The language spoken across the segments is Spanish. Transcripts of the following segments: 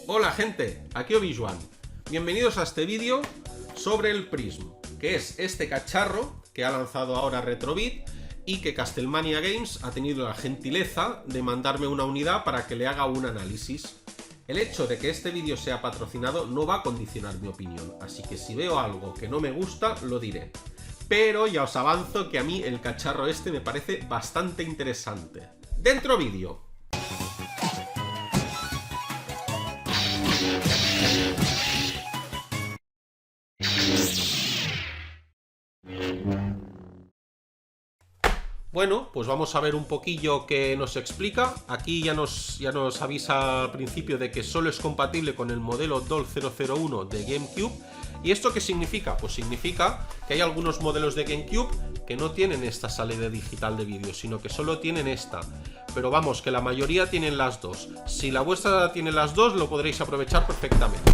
Hola gente, aquí Obi-Wan. Bienvenidos a este vídeo sobre el Prism, que es este cacharro que ha lanzado ahora Retrobit y que Castlemania Games ha tenido la gentileza de mandarme una unidad para que le haga un análisis. El hecho de que este vídeo sea patrocinado no va a condicionar mi opinión, así que si veo algo que no me gusta, lo diré. Pero ya os avanzo que a mí el cacharro este me parece bastante interesante. Dentro vídeo. Bueno, pues vamos a ver un poquillo qué nos explica. Aquí ya nos avisa al principio de que solo es compatible con el modelo DOL001 de GameCube. ¿Y esto qué significa? Pues significa que hay algunos modelos de GameCube que no tienen esta salida digital de vídeo, sino que solo tienen esta. Pero vamos, que la mayoría tienen las dos. Si la vuestra tiene las dos, lo podréis aprovechar perfectamente.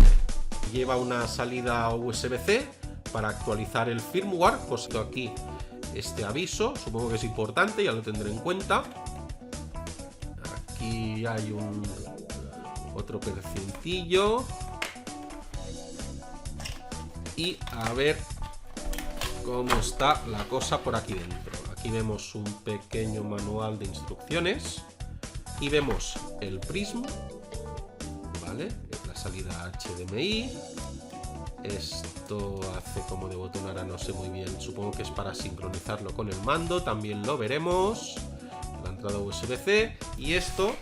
Lleva una salida USB-C para actualizar el firmware, pues aquí este aviso, supongo que es importante, ya lo tendré en cuenta. Aquí hay otro percentillo. Y a ver cómo está la cosa por aquí dentro. Aquí vemos un pequeño manual de instrucciones. Y vemos el Prism, ¿vale? La salida HDMI. Esto hace como de botón, ahora no sé muy bien, supongo que es para sincronizarlo con el mando, también lo veremos. La entrada USB-C y esto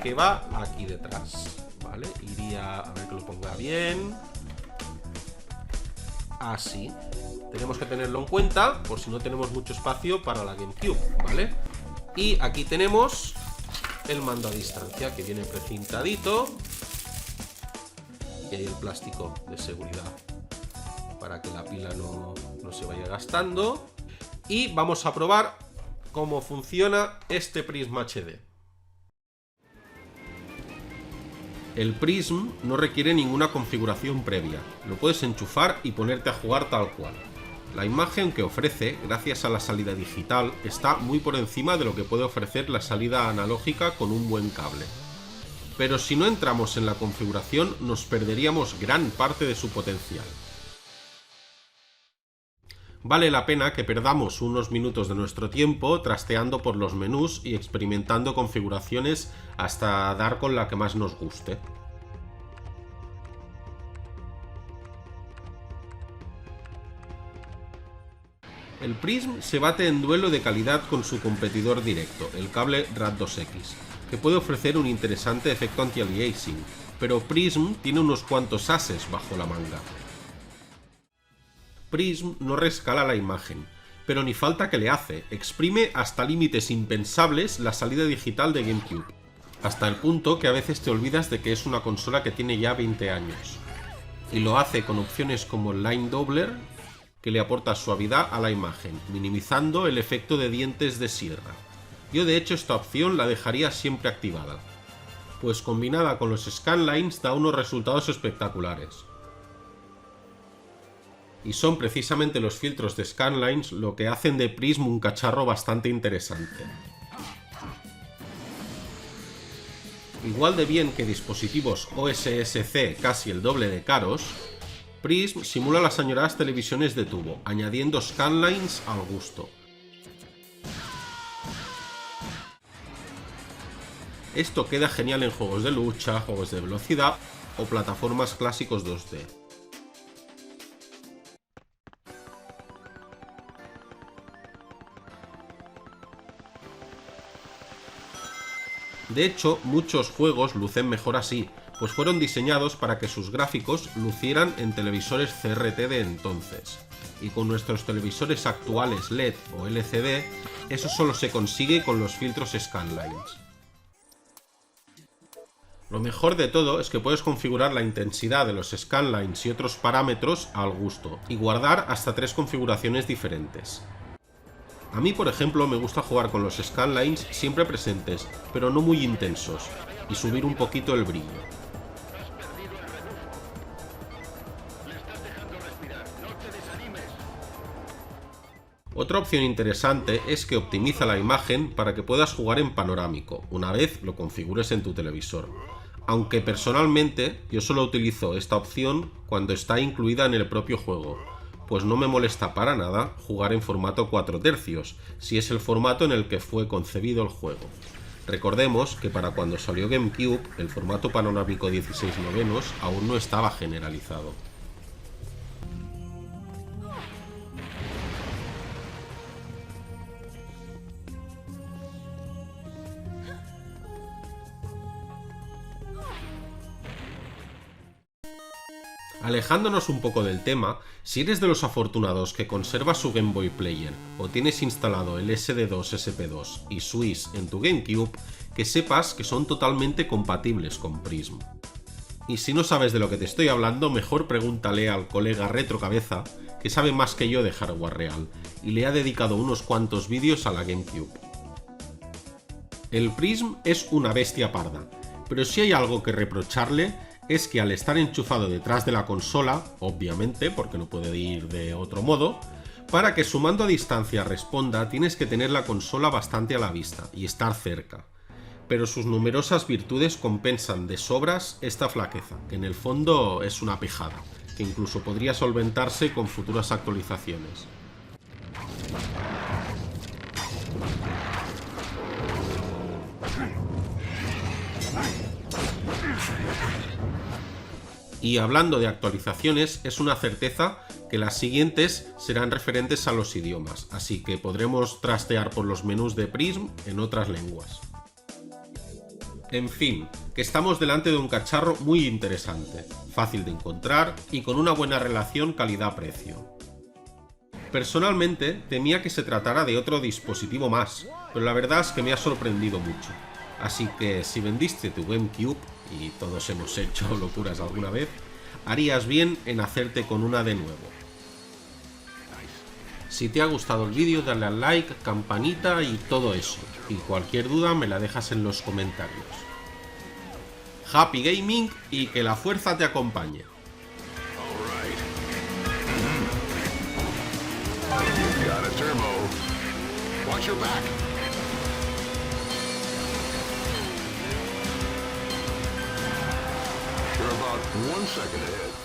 que va aquí detrás, ¿vale? Iría a ver que lo ponga bien. Así. Tenemos que tenerlo en cuenta por si no tenemos mucho espacio para la GameCube, ¿vale? Y aquí tenemos el mando a distancia que viene precintadito. Y hay el plástico de seguridad para que la pila no se vaya gastando. Y vamos a probar cómo funciona este Prism HD. El Prism no requiere ninguna configuración previa, lo puedes enchufar y ponerte a jugar tal cual. La imagen que ofrece, gracias a la salida digital, está muy por encima de lo que puede ofrecer la salida analógica con un buen cable. Pero si no entramos en la configuración, nos perderíamos gran parte de su potencial. Vale la pena que perdamos unos minutos de nuestro tiempo trasteando por los menús y experimentando configuraciones hasta dar con la que más nos guste. El Prism se bate en duelo de calidad con su competidor directo, el cable Rad2X, que puede ofrecer un interesante efecto anti-aliasing, pero Prism tiene unos cuantos ases bajo la manga. Prism no rescala la imagen, pero ni falta que le hace, exprime hasta límites impensables la salida digital de GameCube, hasta el punto que a veces te olvidas de que es una consola que tiene ya 20 años. Y lo hace con opciones como el Line Doubler, que le aporta suavidad a la imagen, minimizando el efecto de dientes de sierra. Yo de hecho esta opción la dejaría siempre activada, pues combinada con los scanlines da unos resultados espectaculares. Y son precisamente los filtros de scanlines lo que hacen de Prism un cacharro bastante interesante. Igual de bien que dispositivos OSS-C casi el doble de caros, Prism simula las añoradas televisiones de tubo, añadiendo scanlines al gusto. Esto queda genial en juegos de lucha, juegos de velocidad o plataformas clásicos 2D. De hecho, muchos juegos lucen mejor así, pues fueron diseñados para que sus gráficos lucieran en televisores CRT de entonces. Y con nuestros televisores actuales LED o LCD, eso solo se consigue con los filtros scanlines. Lo mejor de todo es que puedes configurar la intensidad de los scanlines y otros parámetros al gusto, y guardar hasta 3 configuraciones diferentes. A mí, por ejemplo, me gusta jugar con los scanlines siempre presentes, pero no muy intensos, y subir un poquito el brillo. Otra opción interesante es que optimiza la imagen para que puedas jugar en panorámico, una vez lo configures en tu televisor. aunque personalmente yo solo utilizo esta opción cuando está incluida en el propio juego, pues no me molesta para nada jugar en formato 4 tercios, si es el formato en el que fue concebido el juego. Recordemos que para cuando salió GameCube, el formato panorámico 16:9 aún no estaba generalizado. Alejándonos un poco del tema, si eres de los afortunados que conserva su Game Boy Player o tienes instalado el SD2 SP2 y Swiss en tu GameCube, que sepas que son totalmente compatibles con Prism. Y si no sabes de lo que te estoy hablando, mejor pregúntale al colega Retrocabeza, que sabe más que yo de hardware real, y le ha dedicado unos cuantos vídeos a la GameCube. El Prism es una bestia parda, pero si hay algo que reprocharle es que al estar enchufado detrás de la consola, obviamente, porque no puede ir de otro modo, para que su mando a distancia responda tienes que tener la consola bastante a la vista y estar cerca. Pero sus numerosas virtudes compensan de sobras esta flaqueza, que en el fondo es una pijada, que incluso podría solventarse con futuras actualizaciones. Y hablando de actualizaciones, es una certeza que las siguientes serán referentes a los idiomas, así que podremos trastear por los menús de Prism en otras lenguas. En fin, que estamos delante de un cacharro muy interesante, fácil de encontrar y con una buena relación calidad-precio. Personalmente temía que se tratara de otro dispositivo más, pero la verdad es que me ha sorprendido mucho. Así que si vendiste tu GameCube, y todos hemos hecho locuras alguna vez, harías bien en hacerte con una de nuevo. Si te ha gustado el vídeo, dale al like, campanita y todo eso. Y cualquier duda me la dejas en los comentarios. Happy Gaming y que la fuerza te acompañe. You're about 1 second ahead.